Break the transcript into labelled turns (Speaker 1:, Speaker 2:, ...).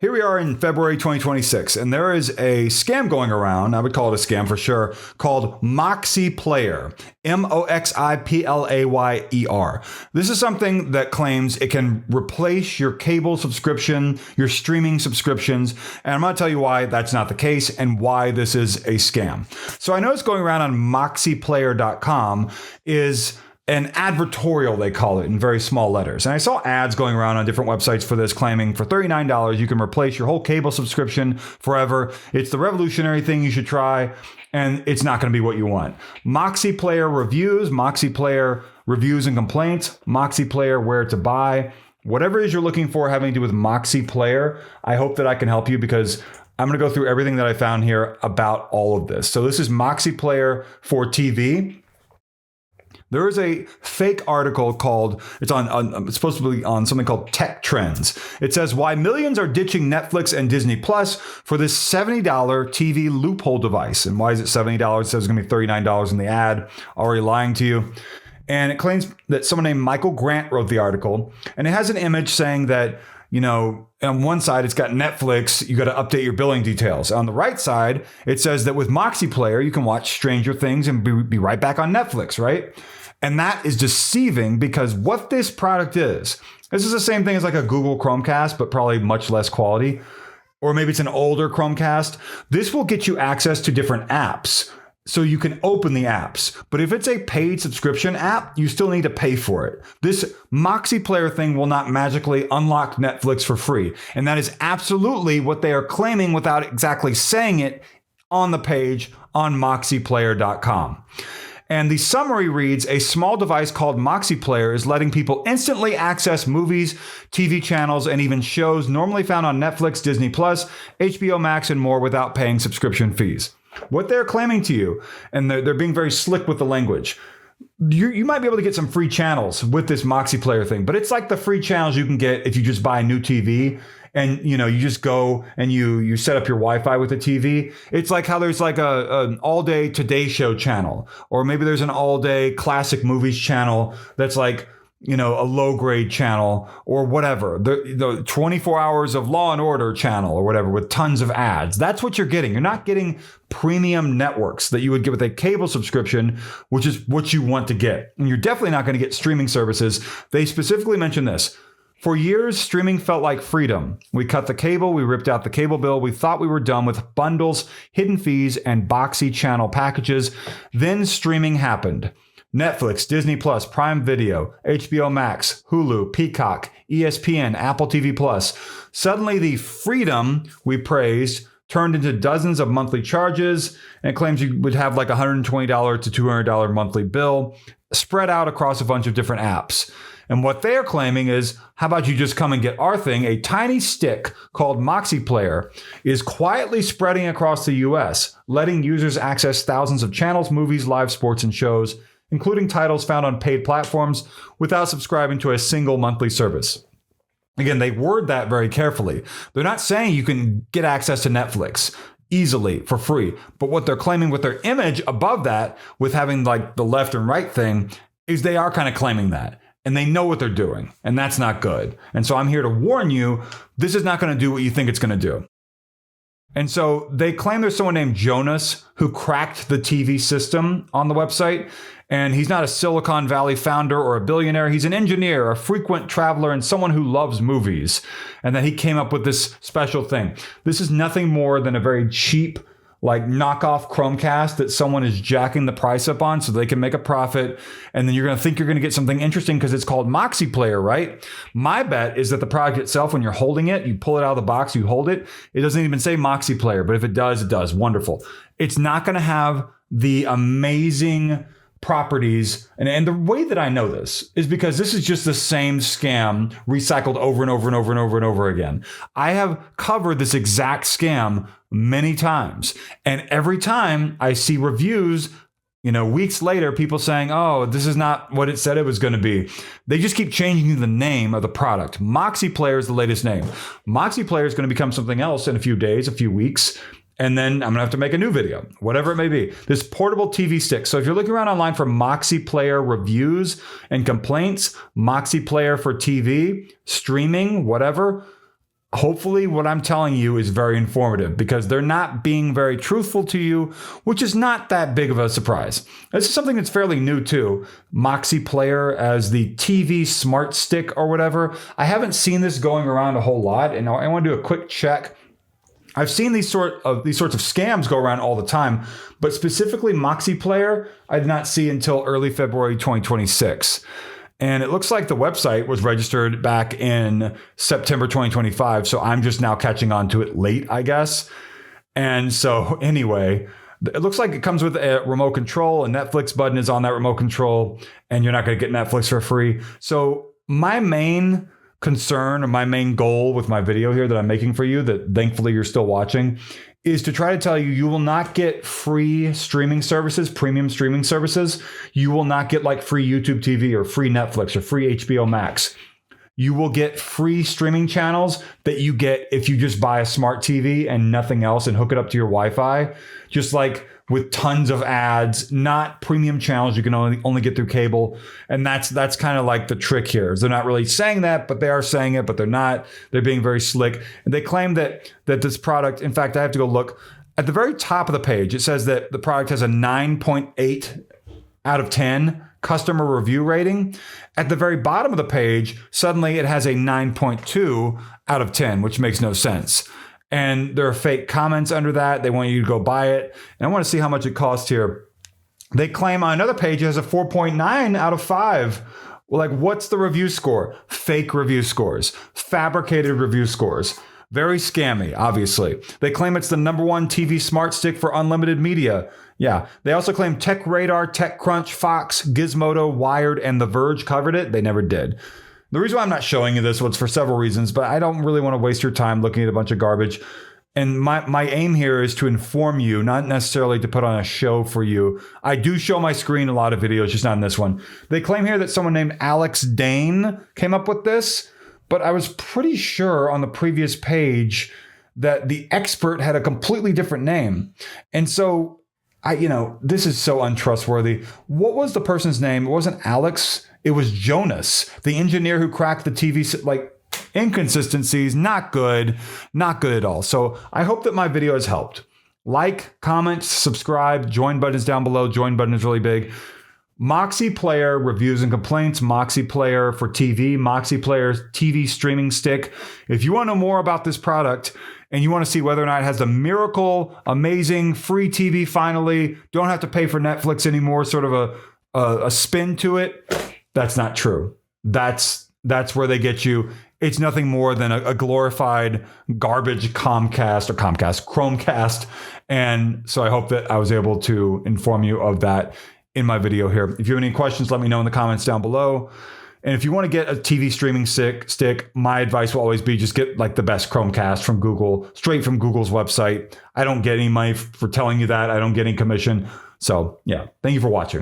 Speaker 1: Here we are in February 2026, and there is a scam going around. I would call it a scam for sure, called Moxie Player. Moxiplayer. This is something that claims it can replace your cable subscription, your streaming subscriptions, and I'm going to tell you why that's not the case and why this is a scam. So I know it's going around on moxieplayer.com is an advertorial, they call it, in very small letters. And I saw ads going around on different websites for this, claiming for $39, you can replace your whole cable subscription forever. It's the revolutionary thing you should try, and it's not going to be what you want. Moxie Player reviews, Moxie Player reviews and complaints, Moxie Player where to buy. Whatever it is you're looking for having to do with Moxie Player, I hope that I can help you because I'm going to go through everything that I found here about all of this. So this is Moxie Player for TV. There is a fake article called, it's supposed to be on something called Tech Trends. It says why millions are ditching Netflix and Disney Plus for this $70 TV loophole device. And why is it $70? It says it's going to be $39 in the ad, already lying to you. And it claims that someone named Michael Grant wrote the article. And it has an image saying that, you know, on one side, it's got Netflix. You got to update your billing details. On the right side, it says that with Moxie Player, you can watch Stranger Things and be right back on Netflix, right? And that is deceiving because what this product is, this is the same thing as like a Google Chromecast, but probably much less quality. Or maybe it's an older Chromecast. This will get you access to different apps. So you can open the apps. But if it's a paid subscription app, you still need to pay for it. This Moxie Player thing will not magically unlock Netflix for free. And that is absolutely what they are claiming without exactly saying it on the page on moxieplayer.com. And the summary reads, a small device called Moxie Player is letting people instantly access movies, TV channels, and even shows normally found on Netflix, Disney Plus, HBO Max, and more without paying subscription fees. What they're claiming to you, and they're being very slick with the language, you might be able to get some free channels with this Moxie Player thing, but it's like the free channels you can get if you just buy a new TV. And, you know, you just go and you set up your Wi-Fi with the TV. It's like how there's like an all-day Today Show channel, or maybe there's an all-day classic movies channel that's like, you know, a low-grade channel or whatever. The 24 hours of Law and Order channel or whatever with tons of ads. That's what you're getting. You're not getting premium networks that you would get with a cable subscription, which is what you want to get. And you're definitely not going to get streaming services. They specifically mention this. For years, streaming felt like freedom. We cut the cable, we ripped out the cable bill, we thought we were done with bundles, hidden fees, and boxy channel packages. Then streaming happened. Netflix, Disney Plus, Prime Video, HBO Max, Hulu, Peacock, ESPN, Apple TV Plus. Suddenly, the freedom we praised turned into dozens of monthly charges, and it claims you would have like $120 to $200 monthly bill spread out across a bunch of different apps. And what they're claiming is, how about you just come and get our thing? A tiny stick called Moxie Player is quietly spreading across the US, letting users access thousands of channels, movies, live sports, and shows, including titles found on paid platforms, without subscribing to a single monthly service. Again, they word that very carefully. They're not saying you can get access to Netflix easily for free. But what they're claiming with their image above that, with having like the left and right thing, is they are kind of claiming that. And they know what they're doing, and that's not good. And so I'm here to warn you, this is not going to do what you think it's going to do. And so they claim there's someone named Jonas who cracked the TV system on the website. And he's not a Silicon Valley founder or a billionaire. He's an engineer, a frequent traveler, and someone who loves movies. And that he came up with this special thing. This is nothing more than a very cheap, like knockoff Chromecast that someone is jacking the price up on so they can make a profit. And then you're going to think you're going to get something interesting because it's called Moxie Player, right? My bet is that the product itself, when you're holding it, you pull it out of the box, you hold it. It doesn't even say Moxie Player, but if it does, it does. Wonderful. It's not going to have the amazing properties. And the way that I know this is because this is just the same scam recycled over and over and over and over and over again. I have covered this exact scam many times. And every time I see reviews, you know, weeks later, people saying, oh, this is not what it said it was going to be. They just keep changing the name of the product. Moxie Player is the latest name. Moxie Player is going to become something else in a few days, a few weeks. And then I'm going to have to make a new video, whatever it may be. This portable TV stick. So if you're looking around online for Moxie Player reviews and complaints, Moxie Player for TV, streaming, whatever, hopefully what I'm telling you is very informative because they're not being very truthful to you, which is not that big of a surprise. This is something that's fairly new too. Moxie Player as the TV smart stick or whatever. I haven't seen this going around a whole lot, and I want to do a quick check. I've seen these sorts of scams go around all the time, but specifically Moxie Player, I did not see until early February 2026. And it looks like the website was registered back in September 2025. So I'm just now catching on to it late, I guess. And so anyway, it looks like it comes with a remote control. A Netflix button is on that remote control, and you're not going to get Netflix for free. So my main concern or my main goal with my video here that I'm making for you, that thankfully you're still watching, is to try to tell you will not get free streaming services, premium streaming services. You will not get like free YouTube TV or free Netflix or free HBO Max. You will get free streaming channels that you get if you just buy a smart TV and nothing else and hook it up to your Wi-Fi, just like with tons of ads, not premium channels you can only get through cable. And that's kind of like the trick here. They're not really saying that, but they are saying it, but they're not. They're being very slick. And they claim that this product, in fact, I have to go look at the very top of the page. It says that the product has a 9.8 out of 10 customer review rating. At the very bottom of the page, suddenly it has a 9.2 out of 10, which makes no sense. And there are fake comments under that. They want you to go buy it. And I want to see how much it costs here. They claim on another page it has a 4.9 out of 5. Well, like, what's the review score? Fake review scores, fabricated review scores. Very scammy, obviously. They claim it's the #1 TV smart stick for unlimited media. Yeah. They also claim TechRadar, TechCrunch, Fox, Gizmodo, Wired, and The Verge covered it. They never did. The reason why I'm not showing you this was for several reasons, but I don't really want to waste your time looking at a bunch of garbage. And my aim here is to inform you, not necessarily to put on a show for you. I do show my screen in a lot of videos, just not in this one. They claim here that someone named Alex Dane came up with this, but I was pretty sure on the previous page that the expert had a completely different name. And so this is so untrustworthy. What was the person's name? It wasn't Alex. It was Jonas, the engineer who cracked the TV, inconsistencies. Not good at all. So I hope that my video has helped. Like, comment, subscribe, join button is down below. Join button is really big. Moxie Player reviews and complaints, Moxie Player for TV, Moxie Player TV streaming stick. If you want to know more about this product and you want to see whether or not it has the miracle, amazing, free TV finally, don't have to pay for Netflix anymore, sort of a spin to it, that's not true. That's where they get you. It's nothing more than a glorified garbage Chromecast. And so I hope that I was able to inform you of that in my video here. If you have any questions, let me know in the comments down below. And if you want to get a TV streaming stick, my advice will always be just get like the best Chromecast from Google, straight from Google's website. I don't get any money for telling you that. I don't get any commission. So yeah, thank you for watching.